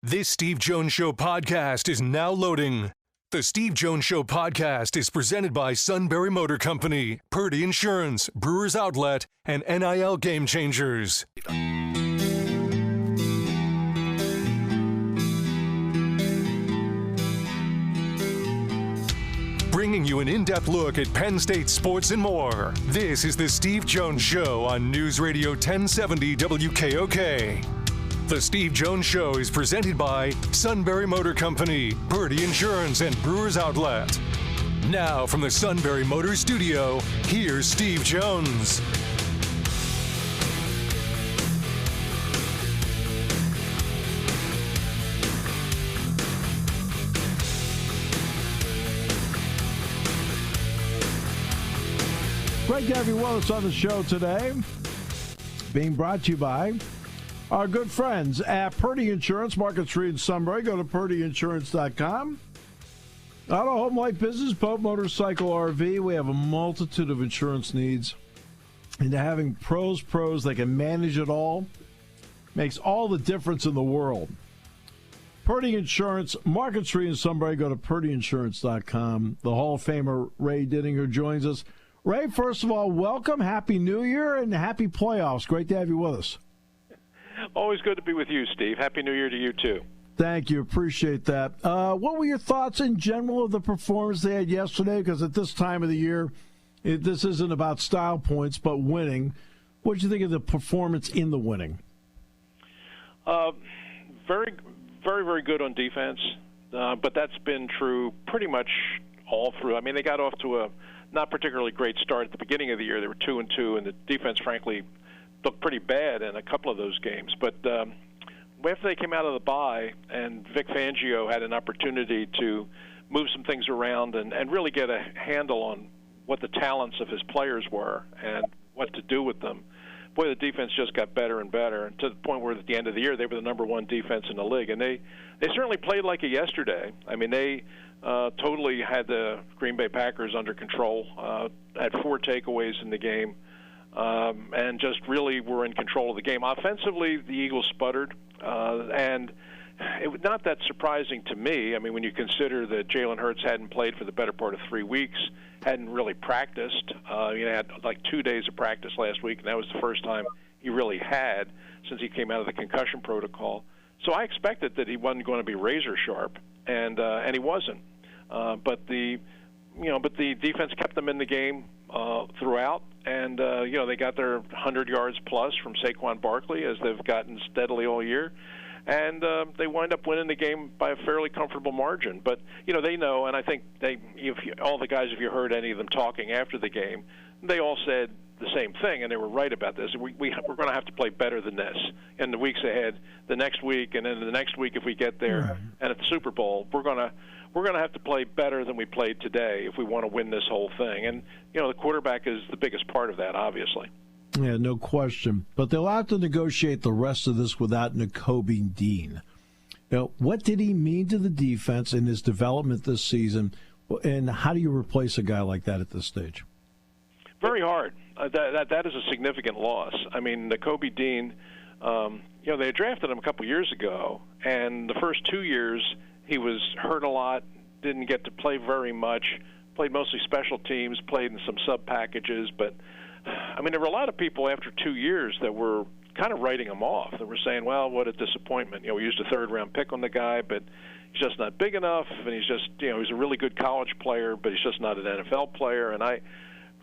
This Steve Jones Show podcast is now loading. The Steve Jones Show podcast is presented by Sunbury Motor Company, Purdy Insurance, Brewers Outlet, and NIL Game Changers. Bringing you an in-depth look at Penn State sports and more. This is the Steve Jones Show on News Radio 1070 WKOK. The Steve Jones Show is presented by Sunbury Motor Company, Purdy Insurance, and Brewers Outlet. Now from the Sunbury Motor Studio, here's Steve Jones. Great to have you with us on the show today. Being brought to you by our good friends at Purdy Insurance, Market Street in Sunbury. Go to purdyinsurance.com. Auto, home, life, business, boat, motorcycle, RV. We have a multitude of insurance needs. And having pros that can manage it all makes all the difference in the world. Purdy Insurance, Market Street in Sunbury. Go to purdyinsurance.com. The Hall of Famer Ray Didinger joins us. Ray, first of all, welcome. Happy New Year and happy playoffs. Great to have you with us. Always good to be with you, Steve. Happy New Year to you, too. Thank you. Appreciate that. What were your thoughts in general of the performance they had yesterday? Because at this time of the year, this isn't about style points, but winning. What did you think of the performance in the winning? Very, very, very good on defense, but that's been true pretty much all through. I mean, they got off to a not particularly great start at the beginning of the year. They were 2-2, and the defense, frankly, looked pretty bad in a couple of those games. But after they came out of the bye and Vic Fangio had an opportunity to move some things around and really get a handle on what the talents of his players were and what to do with them, boy, the defense just got better and better, and to the point where at the end of the year they were the number one defense in the league. And they certainly played like it yesterday. I mean, they totally had the Green Bay Packers under control, had 4 takeaways in the game, and just really were in control of the game. Offensively, the Eagles sputtered, and it was not that surprising to me. I mean, when you consider that Jalen Hurts hadn't played for the better part of 3 weeks, hadn't really practiced. He had like 2 days of practice last week, and that was the first time he really had since he came out of the concussion protocol. So I expected that he wasn't going to be razor sharp, and he wasn't. But the defense kept them in the game throughout, and they got their 100 yards plus from Saquon Barkley, as they've gotten steadily all year, and they wind up winning the game by a fairly comfortable margin. But they know, and I think all the guys, if you heard any of them talking after the game, they all said the same thing, and they were right about this. We're going to have to play better than this in the weeks ahead, the next week, and then the next week if we get there, right. And at the Super Bowl, we're going to have to play better than we played today if we want to win this whole thing. And the quarterback is the biggest part of that, obviously. Yeah, no question. But they'll have to negotiate the rest of this without Nakobe Dean. What did he mean to the defense in his development this season, and how do you replace a guy like that at this stage? Very hard. That is a significant loss. I mean, Nakobe Dean, they drafted him a couple years ago, and the first 2 years he was hurt a lot, didn't get to play very much, played mostly special teams, played in some sub-packages. But, I mean, there were a lot of people after 2 years that were kind of writing him off. They were saying, well, what a disappointment. We used a third-round pick on the guy, but he's just not big enough, and he's just, he's a really good college player, but he's just not an NFL player. And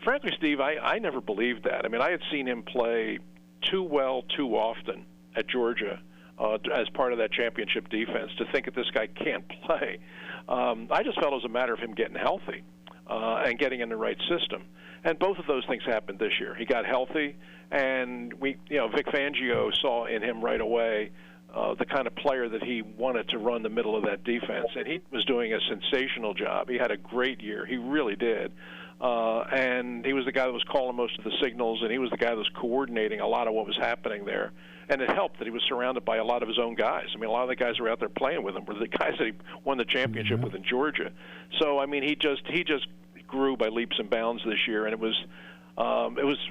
frankly, Steve, I never believed that. I mean, I had seen him play too well too often at Georgia as part of that championship defense to think that this guy can't play. I just felt it was a matter of him getting healthy and getting in the right system. And both of those things happened this year. He got healthy, and Vic Fangio saw in him right away the kind of player that he wanted to run the middle of that defense. And he was doing a sensational job. He had a great year. He really did. And he was the guy that was calling most of the signals, and he was the guy that was coordinating a lot of what was happening there. And it helped that he was surrounded by a lot of his own guys. I mean, a lot of the guys who were out there playing with him were the guys that he won the championship with in Georgia. So, I mean, he just grew by leaps and bounds this year, and it was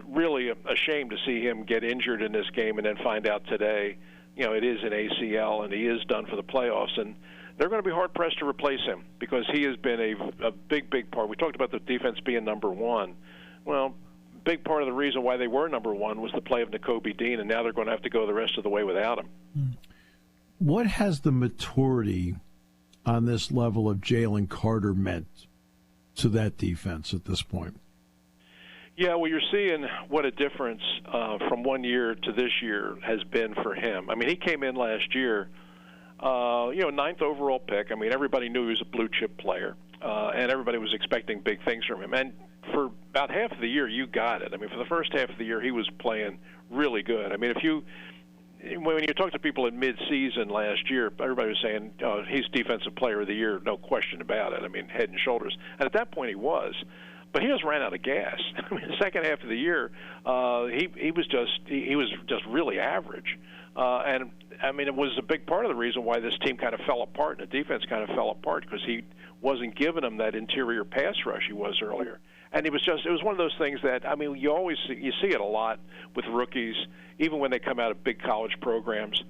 really a shame to see him get injured in this game and then find out today, it is an ACL and he is done for the playoffs, and they're going to be hard-pressed to replace him because he has been a big, big part. We talked about the defense being number one. Well, big part of the reason why they were number one was the play of Nakobe Dean, and now they're going to have to go the rest of the way without him. What has the maturity on this level of Jalen Carter meant to that defense at this point? Yeah, well, you're seeing what a difference from 1 year to this year has been for him. I mean, he came in last year, ninth overall pick. I mean, everybody knew he was a blue-chip player, and everybody was expecting big things from him. And for about half of the year, you got it. I mean, for the first half of the year, he was playing really good. I mean, when you talk to people in mid-season last year, everybody was saying, he's Defensive Player of the Year, no question about it. I mean, head and shoulders. And at that point, he was. But he just ran out of gas. I mean, the second half of the year, he was just really average. And I mean, it was a big part of the reason why this team kind of fell apart and the defense kind of fell apart because he wasn't giving them that interior pass rush he was earlier. And it was one of those things that, I mean, you see it a lot with rookies, even when they come out of big college programs.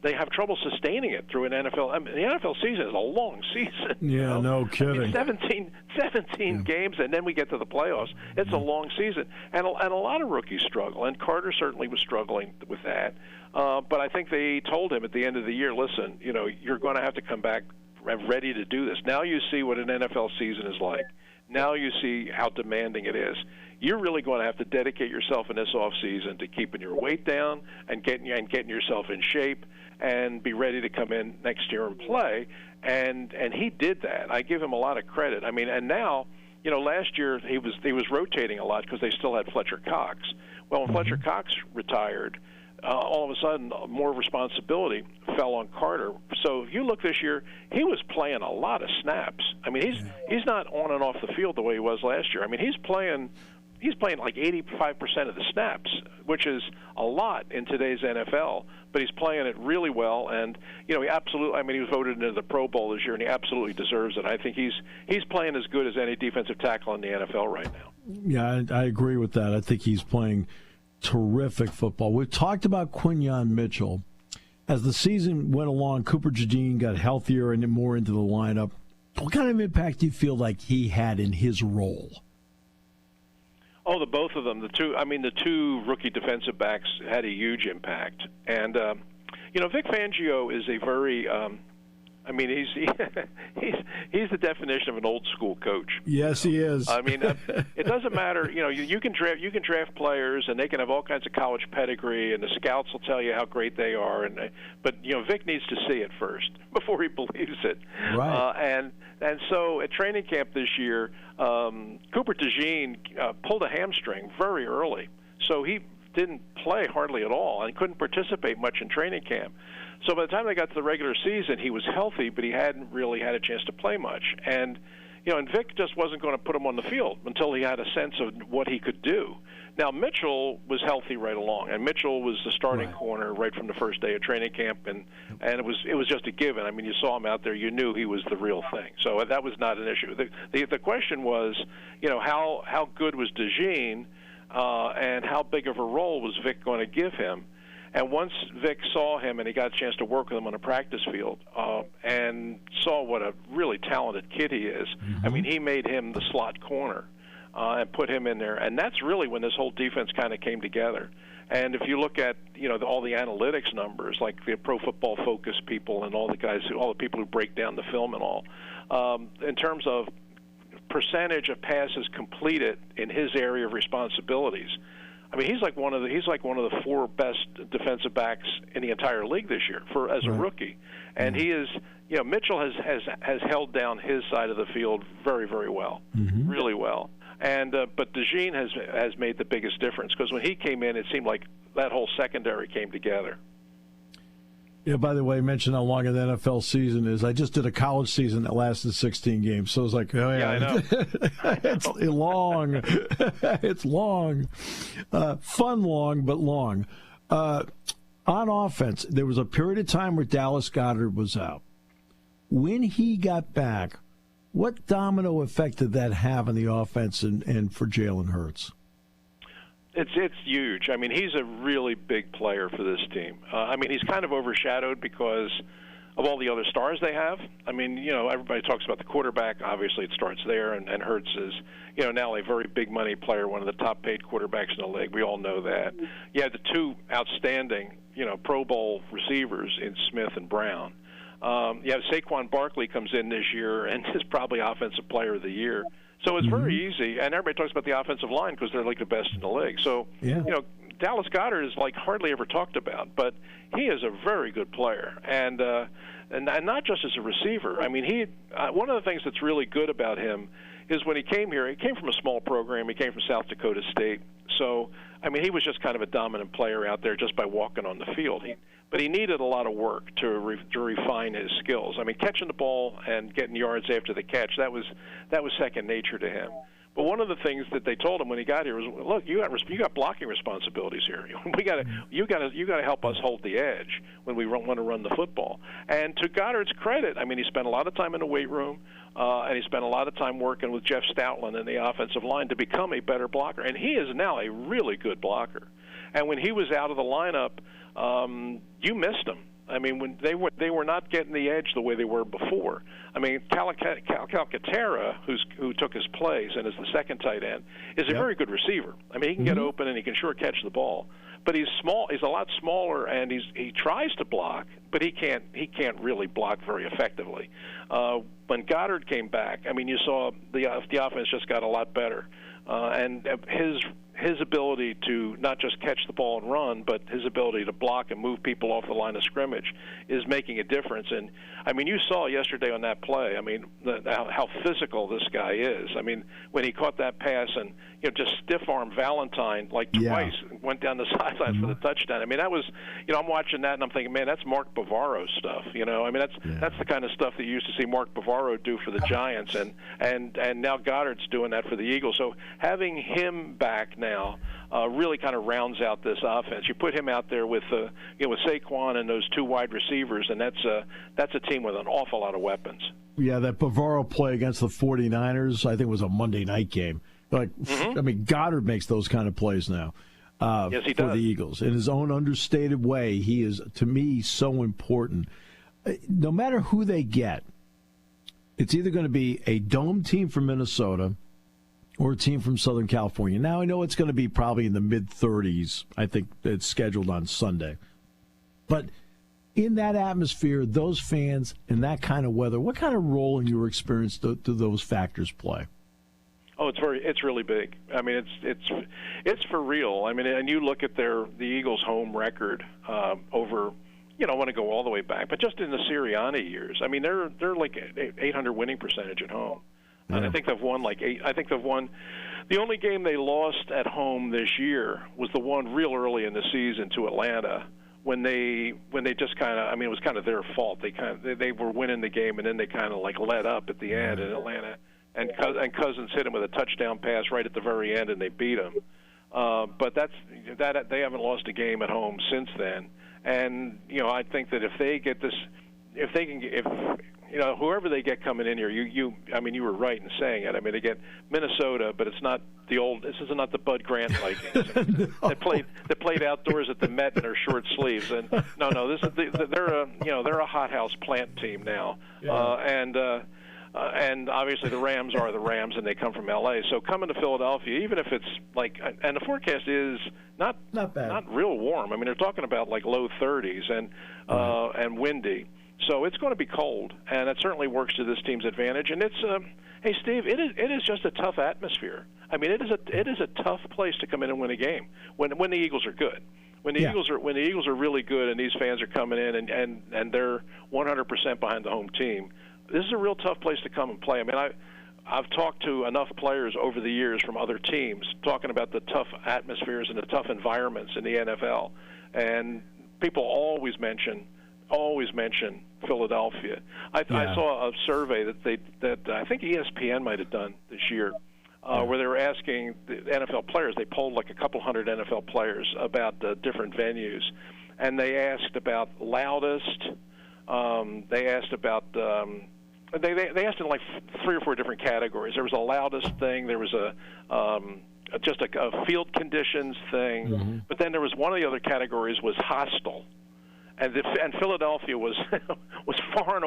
They have trouble sustaining it through an NFL. I mean, the NFL season is a long season. Yeah, no kidding. I mean, 17 games, and then we get to the playoffs. It's a long season. And a lot of rookies struggle, and Carter certainly was struggling with that. But I think they told him at the end of the year, listen, you're going to have to come back ready to do this. Now you see what an NFL season is like. Now you see how demanding it is. You're really going to have to dedicate yourself in this off season to keeping your weight down and getting yourself in shape and be ready to come in next year and play. And he did that. I give him a lot of credit. I mean, and now, last year he was rotating a lot because they still had Fletcher Cox. Well, when Fletcher Cox retired, all of a sudden more responsibility fell on Carter. So if you look this year, he was playing a lot of snaps. I mean, he's not on and off the field the way he was last year. I mean, he's playing like 85% of the snaps, which is a lot in today's NFL, but he's playing it really well. And, he absolutely, I mean, he was voted into the Pro Bowl this year, and he absolutely deserves it. I think he's playing as good as any defensive tackle in the NFL right now. Yeah, I agree with that. I think he's playing terrific football. We've talked about Quinyon Mitchell. As the season went along, Cooper DeJean got healthier and more into the lineup. What kind of impact do you feel like he had in his role? Oh, the both of them. The two rookie defensive backs had a huge impact. And, Vic Fangio is a very he's the definition of an old school coach. Yes, he is. I mean, it doesn't matter. You can draft players, and they can have all kinds of college pedigree, and the scouts will tell you how great they are. But Vic needs to see it first before he believes it. Right. And so at training camp this year, Cooper DeJean pulled a hamstring very early, so he didn't play hardly at all and couldn't participate much in training camp. So by the time they got to the regular season, he was healthy, but he hadn't really had a chance to play much. And and Vic just wasn't going to put him on the field until he had a sense of what he could do. Now Mitchell was healthy right along, and Mitchell was the starting corner right from the first day of training camp, and it was just a given. I mean, you saw him out there, you knew he was the real thing. So that was not an issue. The question was, how good was DeJean, and how big of a role was Vic going to give him? And once Vic saw him and he got a chance to work with him on a practice field and saw what a really talented kid he is, I mean, he made him the slot corner and put him in there. And that's really when this whole defense kind of came together. And if you look at, all the analytics numbers, like the Pro Football Focus people and all the people who break down the film and all, in terms of percentage of passes completed in his area of responsibilities, I mean, he's like one of the four best defensive backs in the entire league this year as a rookie, and he is. Mitchell has held down his side of the field very, very well, really well, and but DeJean has made the biggest difference because when he came in, it seemed like that whole secondary came together. Yeah, by the way, I mentioned how long an NFL season is. I just did a college season that lasted 16 games. So it was like, oh, yeah, I know. It's long. It's long. Fun long, but long. On offense, there was a period of time where Dallas Goedert was out. When he got back, what domino effect did that have on the offense and for Jalen Hurts? It's huge. I mean, he's a really big player for this team. I mean, he's kind of overshadowed because of all the other stars they have. I mean, everybody talks about the quarterback. Obviously, it starts there, and Hurts is, now a very big money player, one of the top paid quarterbacks in the league. We all know that. You have the two outstanding, Pro Bowl receivers in Smith and Brown. You have Saquon Barkley comes in this year and is probably Offensive Player of the Year. So it's very easy, and everybody talks about the offensive line because they're like the best in the league. So, Dallas Goedert is like hardly ever talked about, but he is a very good player, and not just as a receiver. I mean, one of the things that's really good about him is when he came here, he came from a small program. He came from South Dakota State. So, I mean, he was just kind of a dominant player out there just by walking on the field. But he needed a lot of work to refine his skills. I mean, catching the ball and getting yards after the catch, that was second nature to him. But one of the things that they told him when he got here was, look, you got blocking responsibilities here. You got to help us hold the edge when we want to run the football. And to Goddard's credit, I mean, he spent a lot of time in the weight room, and he spent a lot of time working with Jeff Stoutland in the offensive line to become a better blocker. And he is now a really good blocker. And when he was out of the lineup, you missed him. I mean, when they were not getting the edge the way they were before. I mean, Calcaterra, who took his place and is the second tight end, is a very good receiver. I mean, he can get open and he can sure catch the ball. But he's small. He's a lot smaller, and he tries to block, but he can't really block very effectively. When Goddard came back, I mean, you saw the offense just got a lot better, and his ability to not just catch the ball and run, but his ability to block and move people off the line of scrimmage is making a difference. And, I mean, you saw yesterday on that play, I mean, how physical this guy is. I mean, when he caught that pass and, just stiff-arm Valentine like twice, went down the sidelines for the touchdown. I mean, that was, I'm watching that and I'm thinking, man, that's Mark Bavaro stuff, I mean, that's the kind of stuff that you used to see Mark Bavaro do for the Giants, and now Goddard's doing that for the Eagles. So having him back now really kind of rounds out this offense. You put him out there with with Saquon and those two wide receivers, and that's a team with an awful lot of weapons. Yeah, that Bavaro play against the 49ers, I think it was a Monday night game. I mean, Goddard makes those kind of plays now yes, he for does. the Eagles. In his own understated way, he is, to me, so important. No matter who they get, it's either going to be a dome team from Minnesota or a team from Southern California. Now, I know it's going to be probably in the mid-30s. I think it's scheduled on Sunday. But in that atmosphere, those fans, in that kind of weather, what kind of role in your experience do those factors play? Oh, it's really big. I mean, it's for real. I mean, and you look at the Eagles' home record over. I want to go all the way back, but just in the Sirianni years, I mean, they're like 800 winning percentage at home. Yeah. And I think they've won like 8. I think they've won. The only game they lost at home this year was the one real early in the season to Atlanta when they just kind of. I mean, it was kind of their fault. They were winning the game and then they kind of like let up at the end in Atlanta. And Cousins hit him with a touchdown pass right at the very end, and they beat him. But they haven't lost a game at home since then. And I think that if they get this, whoever they get coming in here, I mean, you were right in saying it. I mean, they get Minnesota, but it's not the old. This is not the Bud Grant Vikings. No. They played outdoors at the Met in their short sleeves, and no, this is they're a hothouse plant team now, and obviously the Rams are the Rams, and they come from L.A. So coming to Philadelphia, even if it's like, and the forecast is not bad, not real warm. I mean, they're talking about like low 30s and windy. So it's going to be cold, and it certainly works to this team's advantage. And it's, hey Steve, it is just a tough atmosphere. I mean, it is a tough place to come in and win a game when the Eagles are good. When the Eagles are really good, and these fans are coming in and they're 100% behind the home team. This is a real tough place to come and play. I mean, I've talked to enough players over the years from other teams talking about the tough atmospheres and the tough environments in the NFL, and people always mention Philadelphia. I saw a survey that I think ESPN might have done this year, where they were asking the NFL players. They polled like a couple hundred NFL players about the different venues, and they asked about loudest. They asked about. They asked in like 3 or 4 different categories. There was a loudest thing. There was a just a field conditions thing. Mm-hmm. But then there was one of the other categories was hostile. And Philadelphia was far and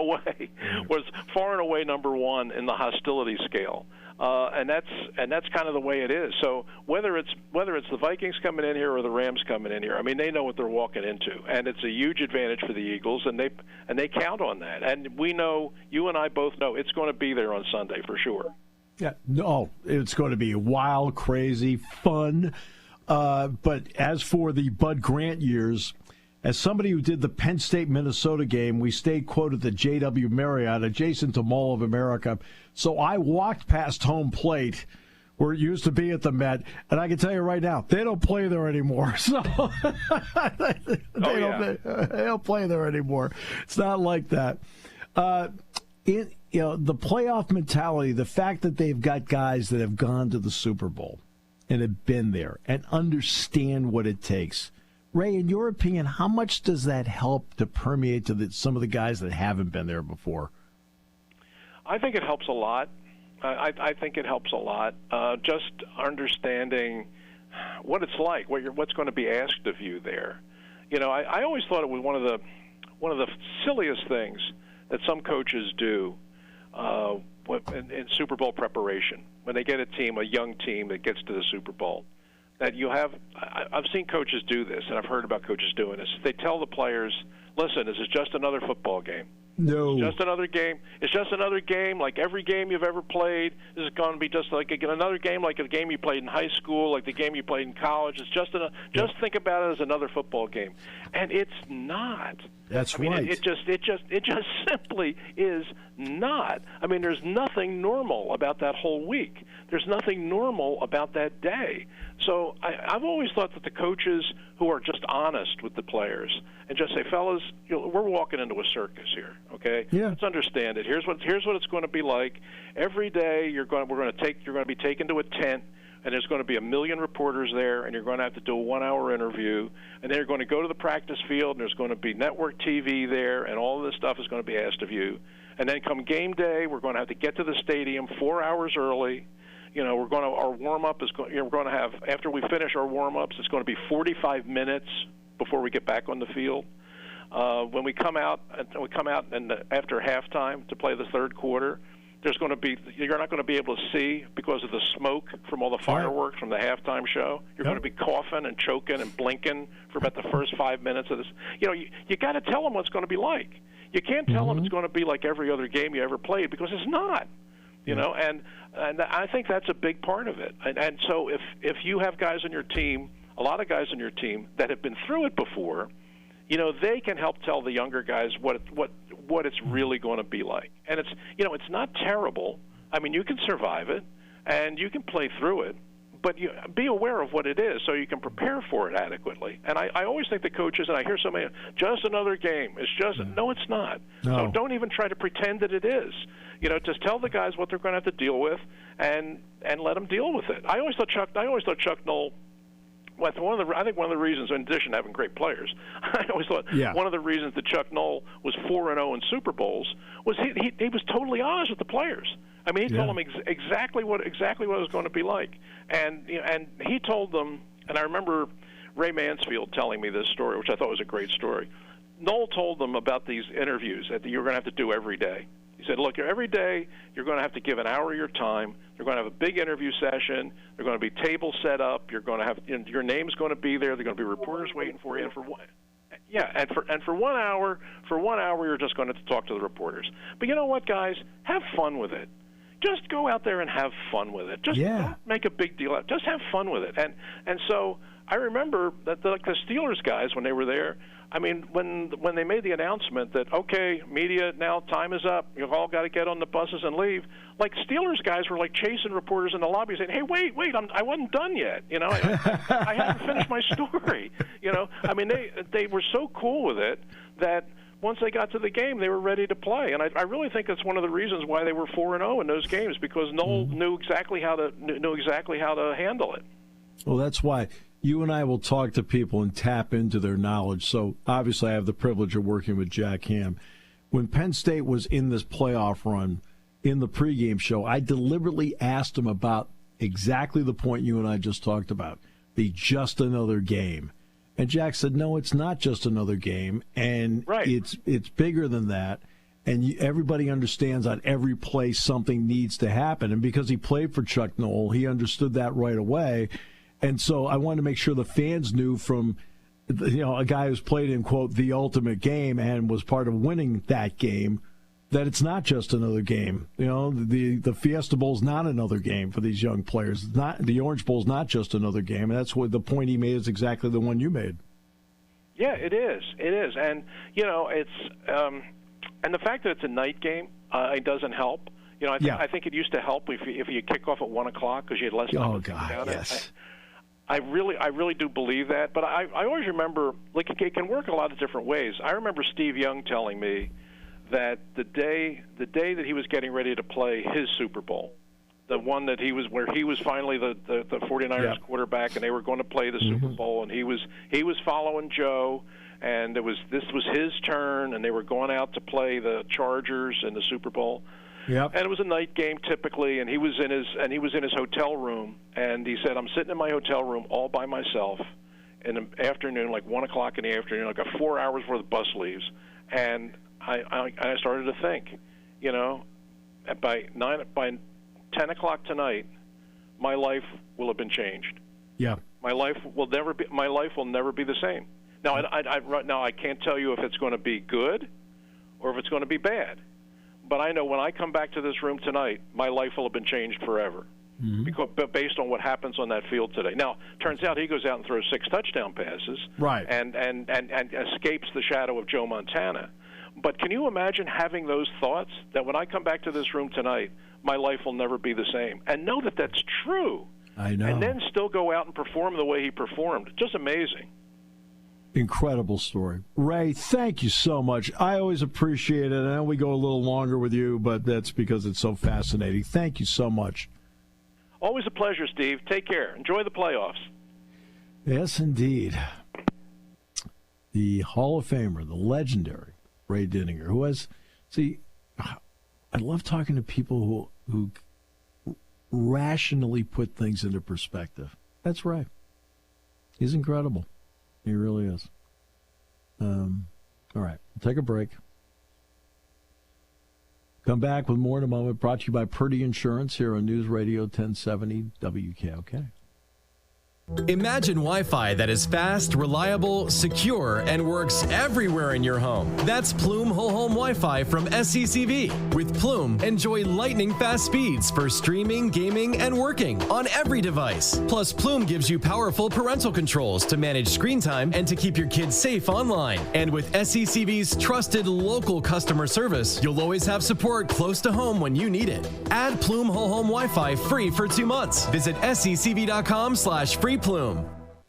away number one in the hostility scale, and that's kind of the way it is. So whether it's the Vikings coming in here or the Rams coming in here, I mean, they know what they're walking into, and it's a huge advantage for the Eagles, and they count on that. And we know, you and I both know, it's going to be there on Sunday for sure. Yeah, no, it's going to be wild, crazy, fun. But as for the Bud Grant years, as somebody who did the Penn State-Minnesota game, we stayed, quote, at the JW Marriott, adjacent to Mall of America. So I walked past home plate, where it used to be at the Met, and I can tell you right now, they don't play there anymore. So they don't play there anymore. It's not like that. The playoff mentality, the fact that they've got guys that have gone to the Super Bowl and have been there and understand what it takes. Ray, in your opinion, how much does that help to permeate to some of the guys that haven't been there before? I think it helps a lot. I think it helps a lot. Just understanding what it's like, what's going to be asked of you there. You know, I always thought it was one of the silliest things that some coaches do in Super Bowl preparation when they get a young team that gets to the Super Bowl. That you have, I've seen coaches do this, and I've heard about coaches doing this. They tell the players, listen, this is just another football game. No. It's just another game. It's just another game like every game you've ever played. This is going to be just like another game like a game you played in high school, like the game you played in college. It's just think about it as another football game. And it's not. That's right. It just simply is not. I mean, there's nothing normal about that whole week. There's nothing normal about that day. So I've always thought that the coaches who are just honest with the players and just say, fellas, we're walking into a circus here, okay? Yeah. Let's understand it. Here's what it's going to be like. Every day you're going to be taken to a tent, and there's going to be 1 million reporters there, and you're going to have to do a 1-hour interview, and then you're going to go to the practice field, and there's going to be network TV there, and all of this stuff is going to be asked of you. And then come game day, we're going to have to get to the stadium 4 hours early. You know, our warm-up is we're going to have, after we finish our warm-ups, it's going to be 45 minutes before we get back on the field. When we come out and after halftime to play the third quarter, you're not going to be able to see because of the smoke from all the fireworks from the halftime show. You're going to be coughing and choking and blinking for about the first 5 minutes of this. You know, you got to tell them what it's going to be like. You can't tell them it's going to be like every other game you ever played, because it's not. You know, and I think that's a big part of it. And so if you have guys on your team, a lot of guys on your team that have been through it before, you know, they can help tell the younger guys what it's really going to be like. And it's not terrible. I mean, you can survive it and you can play through it, but you be aware of what it is so you can prepare for it adequately. And I always think the coaches, and I hear so many, just another game. It's just no, it's not. No. So don't even try to pretend that it is. You know, just tell the guys what they're going to have to deal with, and let them deal with it. I always thought Chuck Noll. Well, I think one of the reasons, in addition to having great players, I always thought one of the reasons that Chuck Noll was 4-0 in Super Bowls was he was totally honest with the players. I mean, he told them exactly what it was going to be like, and he told them. And I remember Ray Mansfield telling me this story, which I thought was a great story. Noll told them about these interviews that you're going to have to do every day. He said, look, every day you're going to have to give an hour of your time. You're going to have a big interview session. There are going to be tables set up. You're going to have your name's going to be there. There are going to be reporters waiting for you. And for 1 hour, you're just going to talk to the reporters. But you know what, guys? Have fun with it. Just go out there and have fun with it. Just don't make a big deal out. Just have fun with it. And so I remember that the Steelers guys, when they were there, I mean, when they made the announcement that, okay, media, now time is up, you've all got to get on the buses and leave, like Steelers guys were like chasing reporters in the lobby saying, hey, wait, I wasn't done yet. You know, I haven't finished my story. You know, I mean, they were so cool with it that once they got to the game, they were ready to play. And I really think that's one of the reasons why they were 4-0 in those games, because Noel knew exactly how to handle it. Well, that's why you and I will talk to people and tap into their knowledge. So obviously I have the privilege of working with Jack Ham. When Penn State was in this playoff run in the pregame show, I deliberately asked him about exactly the point you and I just talked about, be just another game. And Jack said, no, it's not just another game, and it's bigger than that. And everybody understands on every play something needs to happen. And because he played for Chuck Noll, he understood that right away. And so I wanted to make sure the fans knew from, a guy who's played in, quote, the ultimate game and was part of winning that game, that it's not just another game. The Fiesta Bowl is not another game for these young players. The Orange Bowl is not just another game. And that's what the point he made is exactly the one you made. Yeah, it is. It is. And, it's and the fact that it's a night game, it doesn't help. I think it used to help if you kick off at 1 o'clock because you had less time. Oh God, yes. I really do believe that. But I always remember, it can work a lot of different ways. I remember Steve Young telling me that the day that he was getting ready to play his Super Bowl, the one that where he was finally the 49ers quarterback, and they were going to play the Super Bowl, and he was following Joe. And this was his turn, and they were going out to play the Chargers in the Super Bowl. Yep. And it was a night game typically, and he was in his hotel room, and he said, "I'm sitting in my hotel room all by myself in the afternoon, like 1 o'clock in the afternoon. I got 4 hours before the bus leaves, and I started to think, by 10 o'clock tonight, my life will have been changed. Yeah, my life will never be the same." Now, right now, I can't tell you if it's going to be good or if it's going to be bad. But I know when I come back to this room tonight, my life will have been changed forever, based on what happens on that field today. Now, turns out he goes out and throws 6 touchdown passes, right, and escapes the shadow of Joe Montana. But can you imagine having those thoughts that when I come back to this room tonight, my life will never be the same, and know that that's true? I know. And then still go out and perform the way he performed. Just amazing. Incredible story. Ray, thank you so much. I always appreciate it. I know we go a little longer with you, but that's because it's so fascinating. Thank you so much. Always a pleasure, Steve. Take care. Enjoy the playoffs. Yes, indeed. The Hall of Famer, the legendary Ray Didinger, who has, I love talking to people who rationally put things into perspective. That's right. He's incredible. He really is. All right, we'll take a break. Come back with more in a moment. Brought to you by Purdy Insurance here on News Radio 1070 WKOK. Imagine Wi-Fi that is fast, reliable, secure, and works everywhere in your home. That's Plume Whole Home Wi-Fi from SCCV. With Plume, enjoy lightning-fast speeds for streaming, gaming, and working on every device. Plus, Plume gives you powerful parental controls to manage screen time and to keep your kids safe online. And with SCCV's trusted local customer service, you'll always have support close to home when you need it. Add Plume Whole Home Wi-Fi free for 2 months. Visit SCCV.com/free Plume.